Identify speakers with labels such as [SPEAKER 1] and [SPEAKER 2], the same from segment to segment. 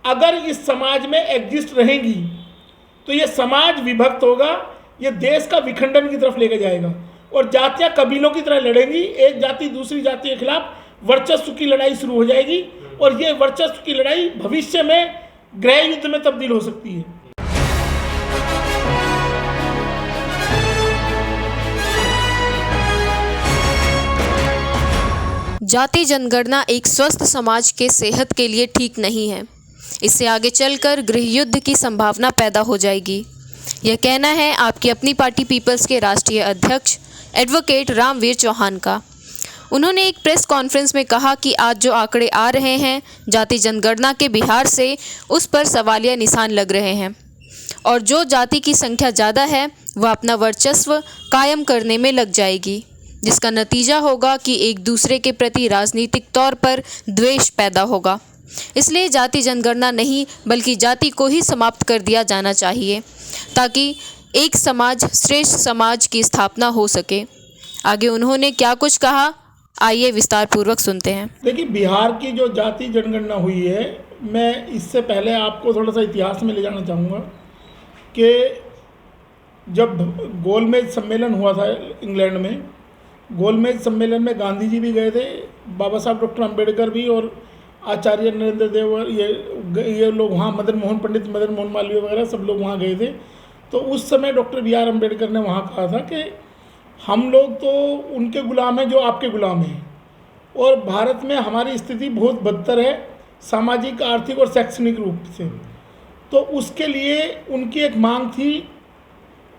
[SPEAKER 1] अगर इस समाज में एग्जिस्ट रहेंगी तो ये समाज विभक्त होगा, ये देश का विखंडन की तरफ लेके जाएगा और जातियां कबीलों की तरह लड़ेंगी। एक जाति दूसरी जाति के खिलाफ वर्चस्व की लड़ाई शुरू हो जाएगी और ये वर्चस्व की लड़ाई भविष्य में गृह युद्ध में तब्दील हो सकती है।
[SPEAKER 2] जाति जनगणना एक स्वस्थ समाज के सेहत के लिए ठीक नहीं है। इससे आगे चलकर गृह युद्ध की संभावना पैदा हो जाएगी। यह कहना है आपकी अपनी पार्टी पीपल्स के राष्ट्रीय अध्यक्ष एडवोकेट रामवीर चौहान का। उन्होंने एक प्रेस कॉन्फ्रेंस में कहा कि आज जो आंकड़े आ रहे हैं जाति जनगणना के बिहार से, उस पर सवालिया निशान लग रहे हैं और जो जाति की संख्या ज़्यादा है वह अपना वर्चस्व कायम करने में लग जाएगी, जिसका नतीजा होगा कि एक दूसरे के प्रति राजनीतिक तौर पर द्वेष पैदा होगा। इसलिए जाति जनगणना नहीं बल्कि जाति को ही समाप्त कर दिया जाना चाहिए ताकि एक समाज श्रेष्ठ समाज की स्थापना हो सके। आगे उन्होंने क्या कुछ कहा, आइए विस्तार पूर्वक सुनते हैं।
[SPEAKER 1] देखिए, बिहार की जो जाति जनगणना हुई है, मैं इससे पहले आपको थोड़ा सा इतिहास में ले जाना चाहूँगा कि जब गोलमेज सम्मेलन हुआ था इंग्लैंड में, गोलमेज सम्मेलन में गांधी जी भी गए थे, बाबा साहब डॉक्टर अंबेडकर भी और आचार्य नरेंद्र देव, ये लोग वहाँ, पंडित मदन मोहन मालवीय वगैरह सब लोग वहाँ गए थे। तो उस समय डॉक्टर बी आर अम्बेडकर ने वहाँ कहा था कि हम लोग तो उनके गुलाम हैं जो आपके गुलाम हैं और भारत में हमारी स्थिति बहुत बदतर है सामाजिक, आर्थिक और शैक्षणिक रूप से। तो उसके लिए उनकी एक मांग थी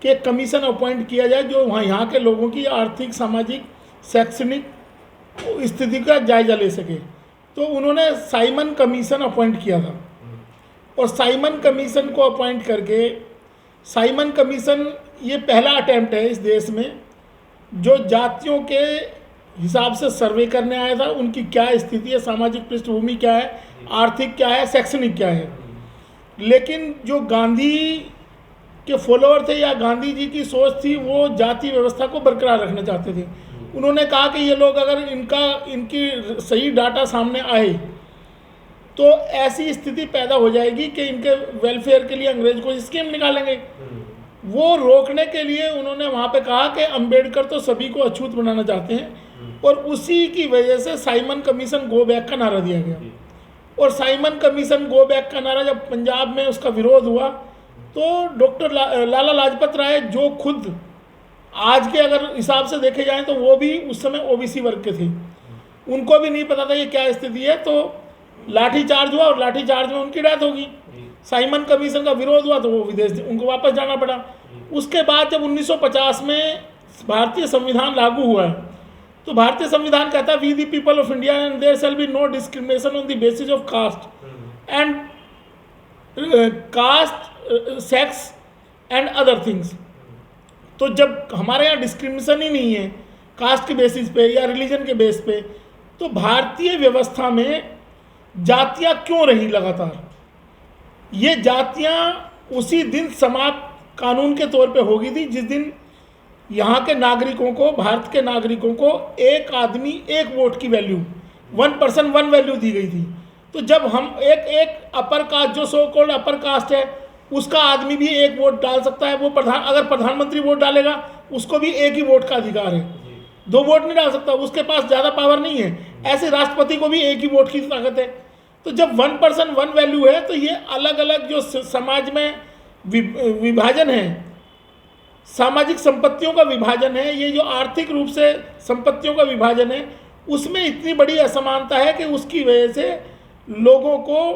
[SPEAKER 1] कि एक कमीशन अपॉइंट किया जाए जो यहाँ के लोगों की आर्थिक, सामाजिक, शैक्षणिक स्थिति का जायजा ले सके। तो उन्होंने साइमन कमीशन अपॉइंट किया था और साइमन कमीशन को अपॉइंट करके, साइमन कमीशन ये पहला अटेम्प्ट है इस देश में जो जातियों के हिसाब से सर्वे करने आया था, उनकी क्या स्थिति है, सामाजिक पृष्ठभूमि क्या है, आर्थिक क्या है, शैक्षणिक क्या है। लेकिन जो गांधी के फॉलोअर थे या गांधी जी की सोच थी, वो जाति व्यवस्था को बरकरार रखना चाहते थे। उन्होंने कहा कि ये लोग अगर इनकी सही डाटा सामने आए तो ऐसी स्थिति पैदा हो जाएगी कि इनके वेलफेयर के लिए अंग्रेज कोई स्कीम निकालेंगे। वो रोकने के लिए उन्होंने वहाँ पे कहा कि अंबेडकर तो सभी को अछूत बनाना चाहते हैं और उसी की वजह से साइमन कमीशन गो बैक का नारा दिया गया। और साइमन कमीशन गो बैक का नारा जब पंजाब में उसका विरोध हुआ तो डॉक्टर लाला लाजपत राय, जो खुद आज के अगर हिसाब से देखे जाएं तो वो भी उस समय ओबीसी वर्ग के थे, उनको भी नहीं पता था ये क्या स्थिति है। तो लाठीचार्ज हुआ और लाठीचार्ज में उनकी डेथ होगी। साइमन कमीशन का विरोध हुआ तो वो विदेश, उनको वापस जाना पड़ा। उसके बाद जब 1950 में भारतीय संविधान लागू हुआ है तो भारतीय संविधान कहता है we the people of India and there shall be no discrimination on the basis of caste and sex and other things. तो जब हमारे यहाँ डिस्क्रिमिनेशन ही नहीं है कास्ट के बेसिस पे या रिलीजन के बेस पे, तो भारतीय व्यवस्था में जातियाँ क्यों रही लगातार? ये जातियाँ उसी दिन समाप्त कानून के तौर पे होगी थी जिस दिन यहाँ के नागरिकों को, भारत के नागरिकों को एक आदमी एक वोट की वैल्यू, 1 पर्सन 1 वैल्यू दी गई थी। तो जब हम एक अपर कास्ट, जो सो कॉल्ड अपर कास्ट है, उसका आदमी भी एक वोट डाल सकता है। वो अगर प्रधानमंत्री वोट डालेगा उसको भी एक ही वोट का अधिकार है, 2 वोट नहीं डाल सकता, उसके पास ज़्यादा पावर नहीं है। ऐसे राष्ट्रपति को भी एक ही वोट की ताकत है। तो जब 1 पर्सन 1 वैल्यू है तो ये अलग अलग जो समाज में विभाजन है, सामाजिक संपत्तियों का विभाजन है, ये जो आर्थिक रूप से संपत्तियों का विभाजन है, उसमें इतनी बड़ी असमानता है कि उसकी वजह से लोगों को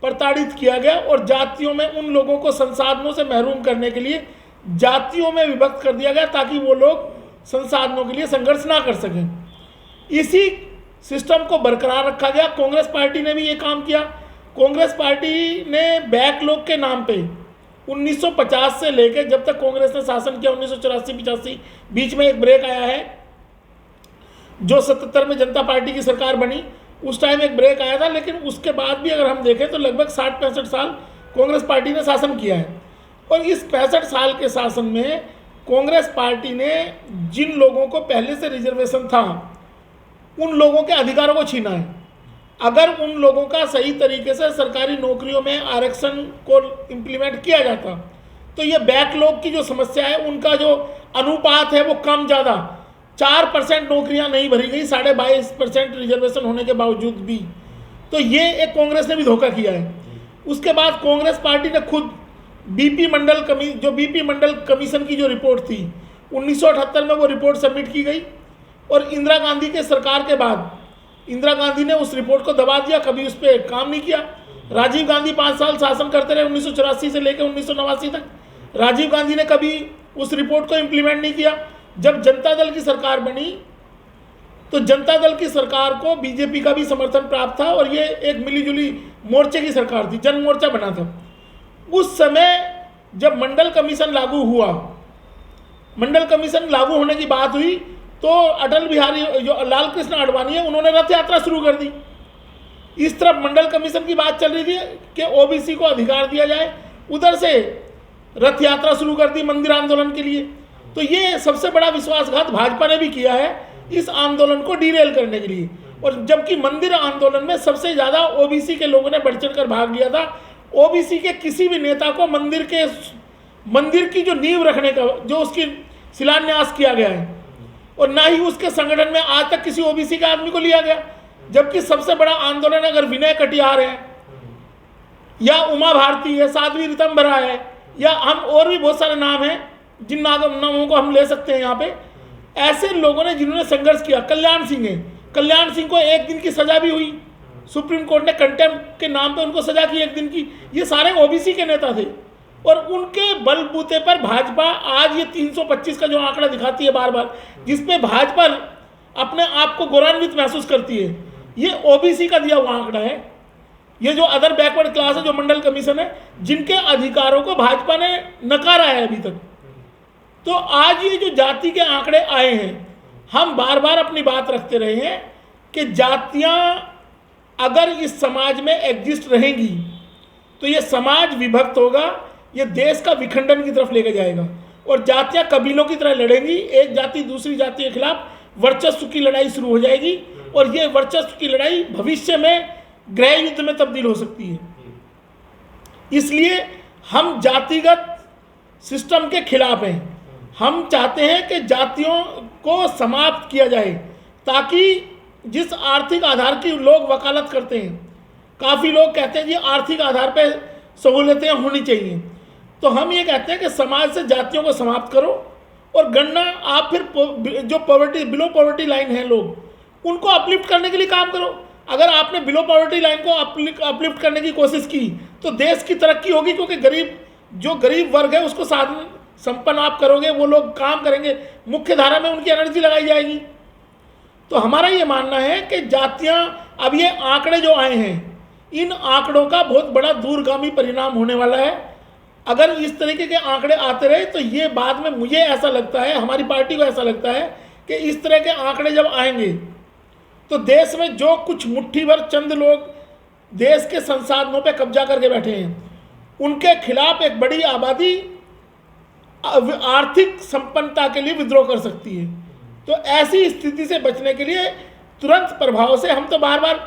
[SPEAKER 1] प्रताड़ित किया गया और जातियों में उन लोगों को संसाधनों से महरूम करने के लिए जातियों में विभक्त कर दिया गया ताकि वो लोग संसाधनों के लिए संघर्ष ना कर सकें। इसी सिस्टम को बरकरार रखा गया। कांग्रेस पार्टी ने भी ये काम किया। कांग्रेस पार्टी ने बैकलॉग के नाम पे 1950 से लेकर जब तक कांग्रेस ने शासन किया 1984-85, बीच में एक ब्रेक आया है जो 77 में जनता पार्टी की सरकार बनी, उस टाइम एक ब्रेक आया था। लेकिन उसके बाद भी अगर हम देखें तो लगभग 60-65 साल कांग्रेस पार्टी ने शासन किया है। और इस 65 साल के शासन में कांग्रेस पार्टी ने जिन लोगों को पहले से रिजर्वेशन था उन लोगों के अधिकारों को छीना है। अगर उन लोगों का सही तरीके से सरकारी नौकरियों में आरक्षण को इम्प्लीमेंट किया जाता तो ये बैकलॉग की जो समस्या है उनका जो अनुपात है वो कम ज़्यादा 4% नौकरियां नहीं भरी गई 22.5% रिजर्वेशन होने के बावजूद भी। तो ये एक कांग्रेस ने भी धोखा किया है। उसके बाद कांग्रेस पार्टी ने खुद बीपी मंडल कमीशन की जो रिपोर्ट थी 1978 में वो रिपोर्ट सबमिट की गई और इंदिरा गांधी के सरकार के बाद इंदिरा गांधी ने उस रिपोर्ट को दबा दिया, कभी उस पर काम नहीं किया। राजीव गांधी 5 साल शासन करते रहे 1984 से लेकर 1989 तक, राजीव गांधी ने कभी उस रिपोर्ट को इम्प्लीमेंट नहीं किया। जब जनता दल की सरकार बनी तो जनता दल की सरकार को बीजेपी का भी समर्थन प्राप्त था और ये एक मिलीजुली मोर्चे की सरकार थी, जन मोर्चा बना था। उस समय जब मंडल कमीशन लागू हुआ, मंडल कमीशन लागू होने की बात हुई तो अटल बिहारी जो लाल कृष्ण आडवाणी है उन्होंने रथ यात्रा शुरू कर दी। इस तरफ मंडल कमीशन की बात चल रही थी कि ओबीसी को अधिकार दिया जाए, उधर से रथ यात्रा शुरू कर दी मंदिर आंदोलन के लिए। तो ये सबसे बड़ा विश्वासघात भाजपा ने भी किया है इस आंदोलन को डीरेल करने के लिए। और जबकि मंदिर आंदोलन में सबसे ज़्यादा ओबीसी के लोगों ने बढ़ चढ़ कर भाग लिया था। ओबीसी के किसी भी नेता को मंदिर की जो नींव रखने का जो उसकी शिलान्यास किया गया है और ना ही उसके संगठन में आज तक किसी ओबीसी के आदमी को लिया गया। जबकि सबसे बड़ा आंदोलन अगर विनय कटियार है या उमा भारती है, साध्वी ऋतंभरा है या हम और भी बहुत सारे नाम हैं जिन नामों को हम ले सकते हैं यहाँ पे, ऐसे लोगों ने जिन्होंने संघर्ष किया। कल्याण सिंह है, कल्याण सिंह को 1 दिन की सजा भी हुई, सुप्रीम कोर्ट ने कंटेम्प्ट के नाम पे उनको सजा की 1 दिन की। ये सारे ओबीसी के नेता थे और उनके बलबूते पर भाजपा आज ये 325 का जो आंकड़ा दिखाती है बार बार, जिसपे भाजपा अपने आप को गौरवान्वित महसूस करती है, ये ओबीसी का दिया हुआ आंकड़ा है। ये जो अदर बैकवर्ड क्लास है, जो मंडल कमीशन है, जिनके अधिकारों को भाजपा ने नकारा है अभी तक। तो आज ये जो जाति के आंकड़े आए हैं, हम बार बार अपनी बात रखते रहे हैं कि जातियां अगर इस समाज में एग्जिस्ट रहेंगी तो ये समाज विभक्त होगा, ये देश का विखंडन की तरफ लेके जाएगा और जातियां कबीलों की तरह लड़ेंगी। एक जाति दूसरी जाति के खिलाफ वर्चस्व की लड़ाई शुरू हो जाएगी और ये वर्चस्व की लड़ाई भविष्य में गृह युद्ध में तब्दील हो सकती है। इसलिए हम जातिगत सिस्टम के खिलाफ हैं। हम चाहते हैं कि जातियों को समाप्त किया जाए ताकि जिस आर्थिक आधार की लोग वकालत करते हैं, काफ़ी लोग कहते हैं जी आर्थिक आधार पर सहूलियतें होनी चाहिए, तो हम ये कहते हैं कि समाज से जातियों को समाप्त करो और गणना आप फिर जो पॉवर्टी बिलो पॉवर्टी लाइन है लोग उनको अपलिफ्ट करने के लिए काम करो। अगर आपने बिलो पॉवर्टी लाइन को अपलिफ्ट करने की कोशिश की तो देश की तरक्की होगी, क्योंकि गरीब वर्ग है उसको साधन संपन्न आप करोगे, वो लोग काम करेंगे, मुख्य धारा में उनकी एनर्जी लगाई जाएगी। तो हमारा ये मानना है कि जातियां, अब ये आंकड़े जो आए हैं, इन आंकड़ों का बहुत बड़ा दूरगामी परिणाम होने वाला है। अगर इस तरीके के आंकड़े आते रहे तो ये बाद में, मुझे ऐसा लगता है, हमारी पार्टी को ऐसा लगता है कि इस तरह के आंकड़े जब आएंगे तो देश में जो कुछ मुट्ठी भर चंद लोग देश के संसाधनों पे कब्जा करके बैठे हैं, उनके खिलाफ एक बड़ी आबादी आर्थिक संपन्नता के लिए विद्रोह कर सकती है। तो ऐसी स्थिति से बचने के लिए तुरंत प्रभाव से हम तो बार बार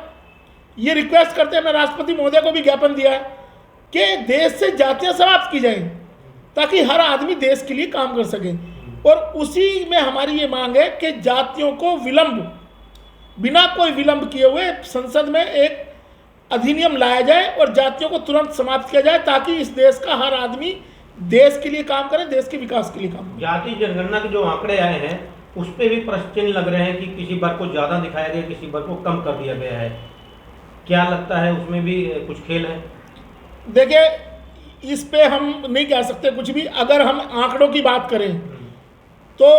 [SPEAKER 1] ये रिक्वेस्ट करते हैं, मैं राष्ट्रपति महोदय को भी ज्ञापन दिया है कि देश से जातियां समाप्त की जाएं ताकि हर आदमी देश के लिए काम कर सके। और उसी में हमारी ये मांग है कि जातियों को बिना कोई विलंब किए हुए संसद में एक अधिनियम लाया जाए और जातियों को तुरंत समाप्त किया जाए ताकि इस देश का हर आदमी देश के लिए काम करे, देश के विकास के लिए काम करे।
[SPEAKER 3] जाति जनगणना के जो आंकड़े आए हैं उस पर भी प्रश्न चिन्ह लग रहे हैं कि किसी वर्ग को ज़्यादा दिखाया गया, किसी वर्ग को कम कर दिया गया है। क्या लगता है उसमें भी कुछ खेल है? देखिए,
[SPEAKER 1] इस पे हम नहीं कह सकते कुछ भी। अगर हम आंकड़ों की बात करें तो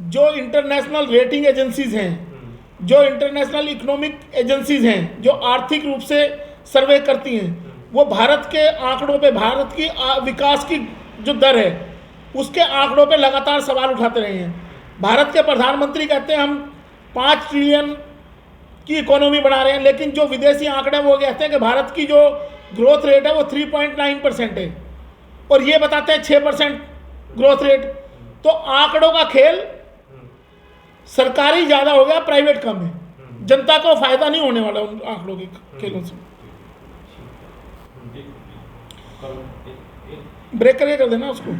[SPEAKER 1] जो इंटरनेशनल रेटिंग एजेंसीज हैं, जो इंटरनेशनल इकोनॉमिक एजेंसीज हैं, जो आर्थिक रूप से सर्वे करती हैं, वो भारत के आंकड़ों पे, भारत की विकास की जो दर है उसके आंकड़ों पे लगातार सवाल उठाते रहे हैं। भारत के प्रधानमंत्री कहते हैं हम 5 ट्रिलियन की इकोनॉमी बना रहे हैं, लेकिन जो विदेशी आंकड़े वो कहते हैं कि भारत की जो ग्रोथ रेट है वो 3.9% है और ये बताते हैं 6% ग्रोथ रेट। तो आंकड़ों का खेल, सरकारी ज़्यादा हो गया, प्राइवेट कम है। जनता को फायदा नहीं होने वाला उन आंकड़ों के खेलों से। ब्रेक करके कर देना उसको।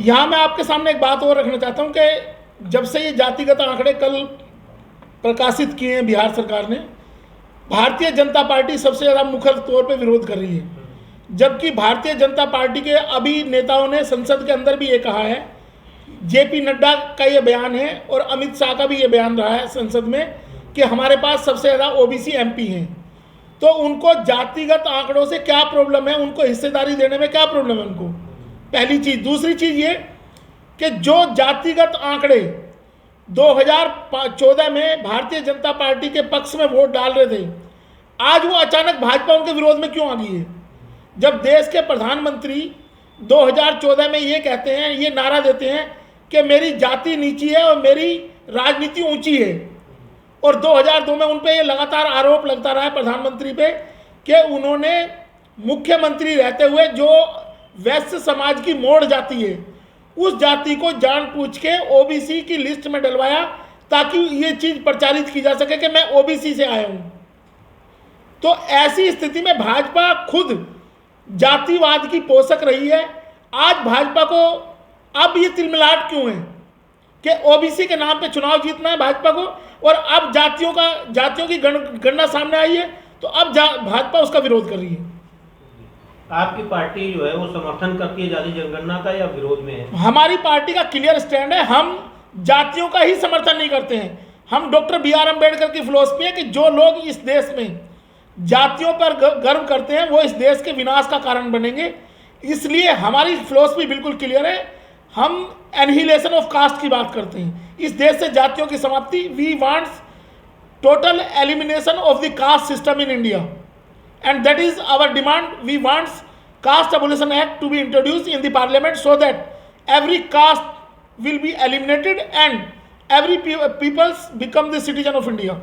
[SPEAKER 1] यहाँ मैं आपके सामने एक बात और रखना चाहता हूँ कि जब से ये जातिगत आंकड़े कल प्रकाशित किए हैं बिहार सरकार ने, भारतीय जनता पार्टी सबसे ज़्यादा मुखर तौर पे विरोध कर रही है, जबकि भारतीय जनता पार्टी के अभी नेताओं ने संसद के अंदर भी ये कहा है, जेपी नड्डा का ये बयान है और अमित शाह का भी ये बयान रहा है संसद में कि हमारे पास सबसे ज़्यादा ओबीसी एमपी हैं। तो उनको जातिगत आंकड़ों से क्या प्रॉब्लम है, उनको हिस्सेदारी देने में क्या प्रॉब्लम है उनको, पहली चीज़। दूसरी चीज़ ये कि जो जातिगत आंकड़े 2014 में भारतीय जनता पार्टी के पक्ष में वोट डाल रहे थे, आज वो अचानक भाजपा उनके विरोध में क्यों आ गई है? जब देश के प्रधानमंत्री 2014 में ये कहते हैं, ये नारा देते हैं कि मेरी जाति नीची है और मेरी राजनीति ऊंची है, और 2002 में उन पे ये लगातार आरोप लगता रहा है प्रधानमंत्री पे कि उन्होंने मुख्यमंत्री रहते हुए जो वैश्य समाज की मोड़ जाति है, उस जाति को जानबूझ के ओबीसी की लिस्ट में डलवाया ताकि ये चीज़ प्रचारित की जा सके कि मैं ओबीसी से आया हूँ। तो ऐसी स्थिति में भाजपा खुद जातिवाद की पोषक रही है। आज भाजपा को अब ये तिलमिलाट क्यों है कि ओबीसी के नाम पे चुनाव जीतना है भाजपा को, और अब जातियों की गणना सामने आई है तो अब भाजपा उसका विरोध कर रही है।
[SPEAKER 3] आपकी पार्टी जो है वो समर्थन करती है जाति जनगणना का या विरोध में है?
[SPEAKER 1] हमारी पार्टी का क्लियर स्टैंड है, हम जातियों का ही समर्थन नहीं करते हैं। हम डॉक्टर BR अम्बेडकर की फिलॉसफी है कि जो लोग इस देश में जातियों पर गर्व करते हैं वो इस देश के विनाश का कारण बनेंगे। इसलिए हमारी फिलॉसफी बिल्कुल क्लियर है, हम एनहिलेशन ऑफ कास्ट की बात करते हैं, इस देश से जातियों की समाप्ति। We wants total elimination of the caste system in India and that is our demand. We want caste abolition act to be introduced in the parliament so that every caste will be eliminated and every peoples become the citizen of India.